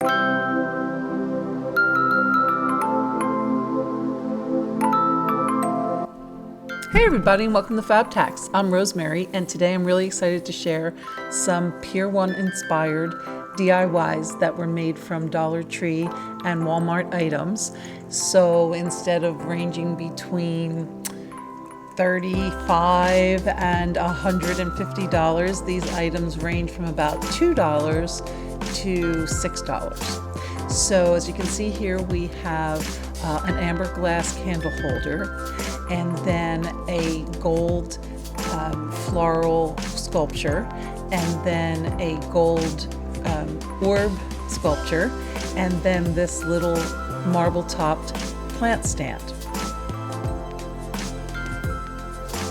Hey everybody, and welcome to Fab Tax. I'm Rosemary, and today I'm really excited to share some Pier 1 inspired DIYs that were made from Dollar Tree and Walmart items. So instead of ranging between $35 and $150, these items range from about $2 to $6. So as you can see here, we have an amber glass candle holder, and then a gold floral sculpture, and then a gold orb sculpture, and then this little marble-topped plant stand.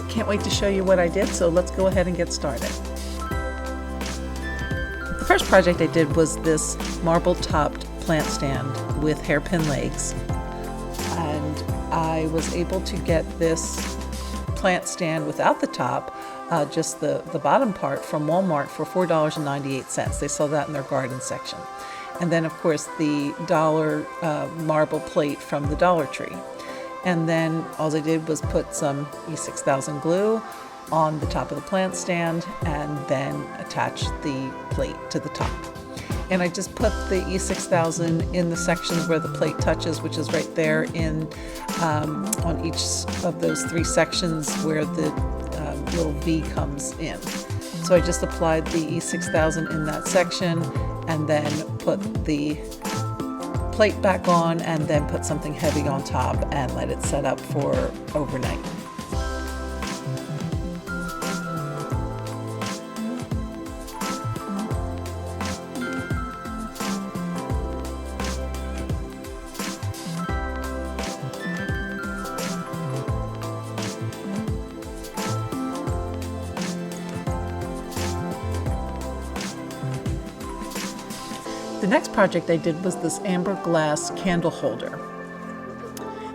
Can't wait to show you what I did, so let's go ahead and get started. The first project I did was this marble-topped plant stand with hairpin legs, and I was able to get this plant stand without the top, just the bottom part, from Walmart for $4.98. They sell that in their garden section. And then of course the dollar marble plate from the Dollar Tree. And then all I did was put some E6000 glue on the top of the plant stand and then attach the plate to the top. And I just put the E6000 in the sections where the plate touches, which is right there in on each of those three sections where the little V comes in. So I just applied the E6000 in that section and then put the plate back on and then put something heavy on top and let it set up for overnight. The next project I did was this amber glass candle holder.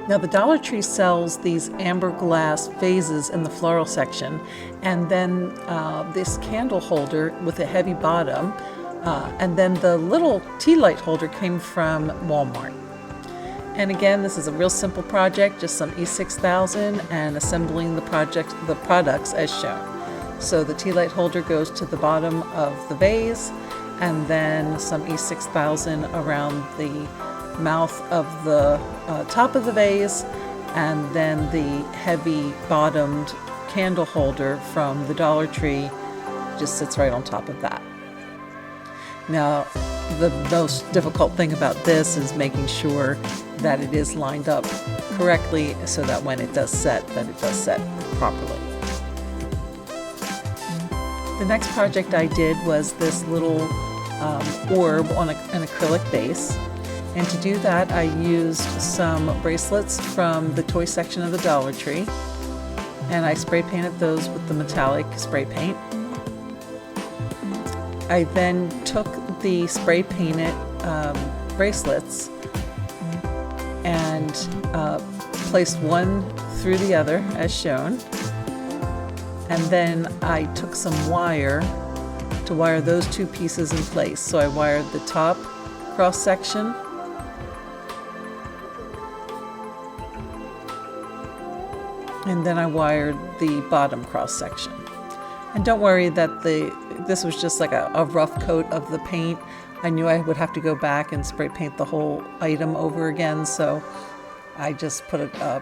Now the Dollar Tree sells these amber glass vases in the floral section, and then this candle holder with a heavy bottom, and then the little tea light holder came from Walmart. And again, this is a real simple project, just some E6000 and assembling the products as shown. So the tea light holder goes to the bottom of the vase, and then some E6000 around the mouth of the top of the vase, and then the heavy bottomed candle holder from the Dollar Tree just sits right on top of that. Now, the most difficult thing about this is making sure that it is lined up correctly so that when it does set, that it does set properly. The next project I did was this little orb on an acrylic base, and to do that I used some bracelets from the toy section of the Dollar Tree, and I spray painted those with the metallic spray paint. I then took the spray painted bracelets and placed one through the other as shown, and then I took some wire to wire those two pieces in place. So I wired the top cross section and then I wired the bottom cross section. And don't worry that this was just like a rough coat of the paint. I knew I would have to go back and spray paint the whole item over again, so I just put a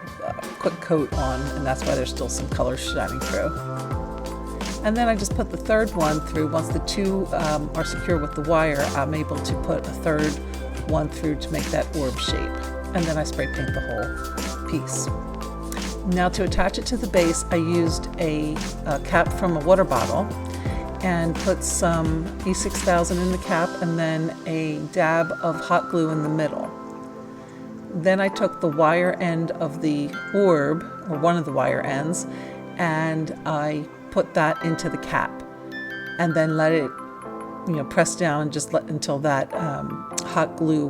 quick coat on, and that's why there's still some color shining through. And then I just put the third one through. Once the two are secure with the wire, I'm able to put a third one through to make that orb shape. And then I spray paint the whole piece. Now to attach it to the base, I used a cap from a water bottle and put some E6000 in the cap and then a dab of hot glue in the middle. Then I took the wire end of the orb, or one of the wire ends, and I put that into the cap and then let it, press down, just until that hot glue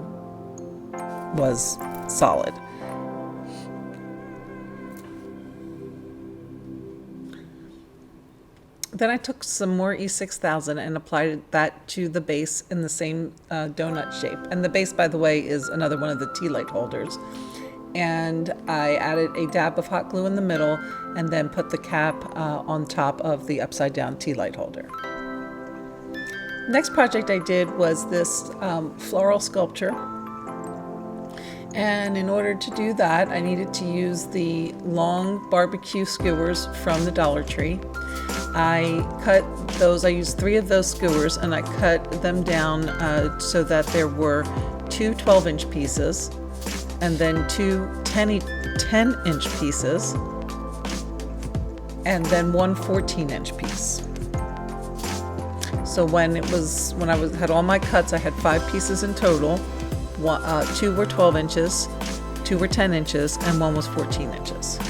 was solid. Then I took some more E6000 and applied that to the base in the same donut shape. And the base, by the way, is another one of the tea light holders. And I added a dab of hot glue in the middle and then put the cap on top of the upside down tea light holder. Next project I did was this floral sculpture. And in order to do that, I needed to use the long barbecue skewers from the Dollar Tree. I cut those, I used 3 of those skewers, and I cut them down so that there were 2 12-inch pieces and then 2 10-inch pieces and then 1 14-inch piece. So when I had all my cuts, I had 5 pieces in total. 2 were 12 inches, 2 were 10 inches, and 1 was 14 inches.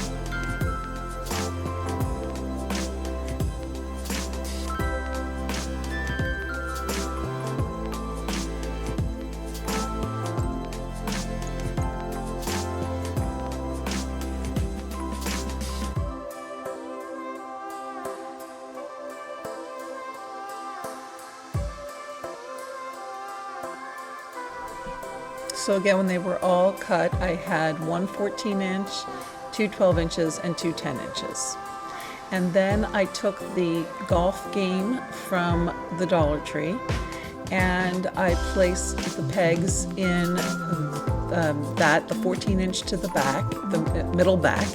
So again, when they were all cut, I had 1 14-inch, 2 12 inches, and 2 10 inches. And then I took the golf game from the Dollar Tree and I placed the pegs in the 14-inch to the back, the middle back,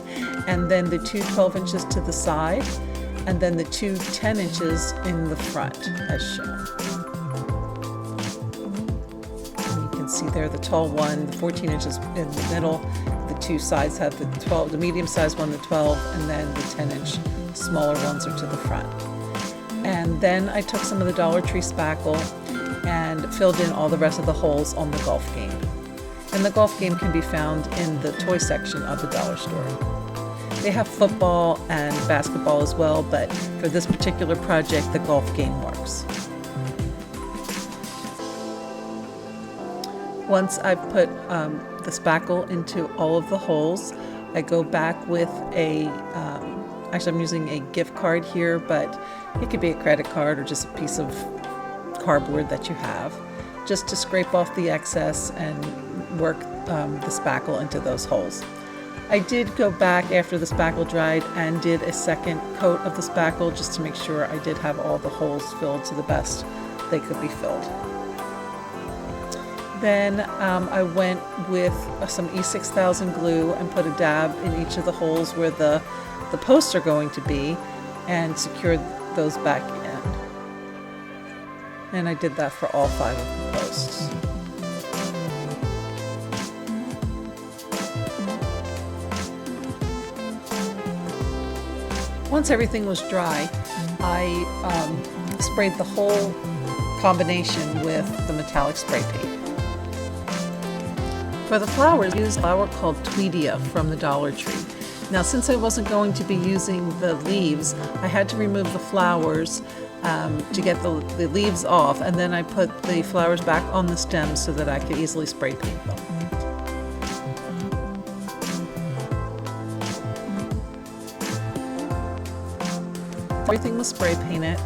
and then the 2 12 inches to the side, and then the 2 10 inches in the front as shown. See there, the tall one, the 14 inches in the middle, the 2 sides have the 12, the medium sized one, the 12, and then the 10-inch smaller ones are to the front. And then I took some of the Dollar Tree spackle and filled in all the rest of the holes on the golf game. And the golf game can be found in the toy section of the dollar store. They have football and basketball as well, but for this particular project, the golf game works. Once I've put the spackle into all of the holes, I go back with actually I'm using a gift card here, but it could be a credit card or just a piece of cardboard that you have, just to scrape off the excess and work the spackle into those holes. I did go back after the spackle dried and did a second coat of the spackle just to make sure I did have all the holes filled to the best they could be filled. Then I went with some E6000 glue and put a dab in each of the holes where the posts are going to be and secured those back in. And I did that for all 5 of the posts. Once everything was dry, I sprayed the whole combination with the metallic spray paint. For the flowers, I used a flower called Tweedia from the Dollar Tree. Now, since I wasn't going to be using the leaves, I had to remove the flowers to get the leaves off, and then I put the flowers back on the stems so that I could easily spray paint them. Everything was spray painted.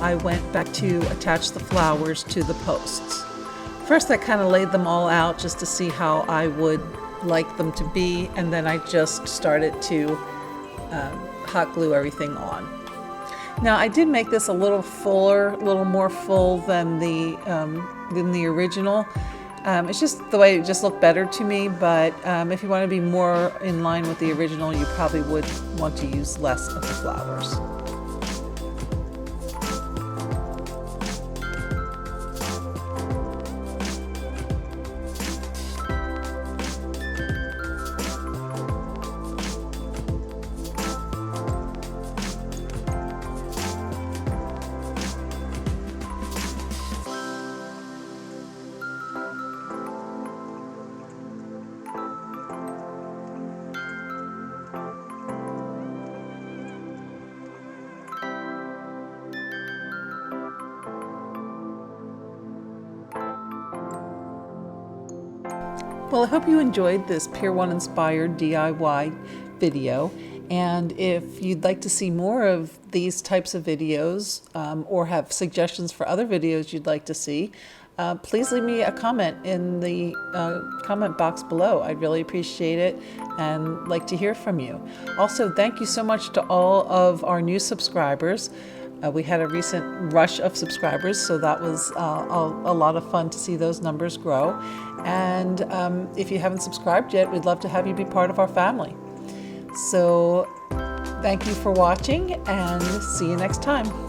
I went back to attach the flowers to the posts. First, I kind of laid them all out just to see how I would like them to be, and then I just started to hot glue everything on. Now, I did make this a little fuller, a little more full than the original. It's just the way it just looked better to me, but if you want to be more in line with the original, you probably would want to use less of the flowers. Well, I hope you enjoyed this Pier 1 inspired DIY video, And if you'd like to see more of these types of videos or have suggestions for other videos you'd like to see, please leave me a comment in the comment box below. I'd really appreciate it and like to hear from you. Also, thank you so much to all of our new subscribers. We had a recent rush of subscribers, so that was a lot of fun to see those numbers grow. And if you haven't subscribed yet, we'd love to have you be part of our family. So thank you for watching, and see you next time.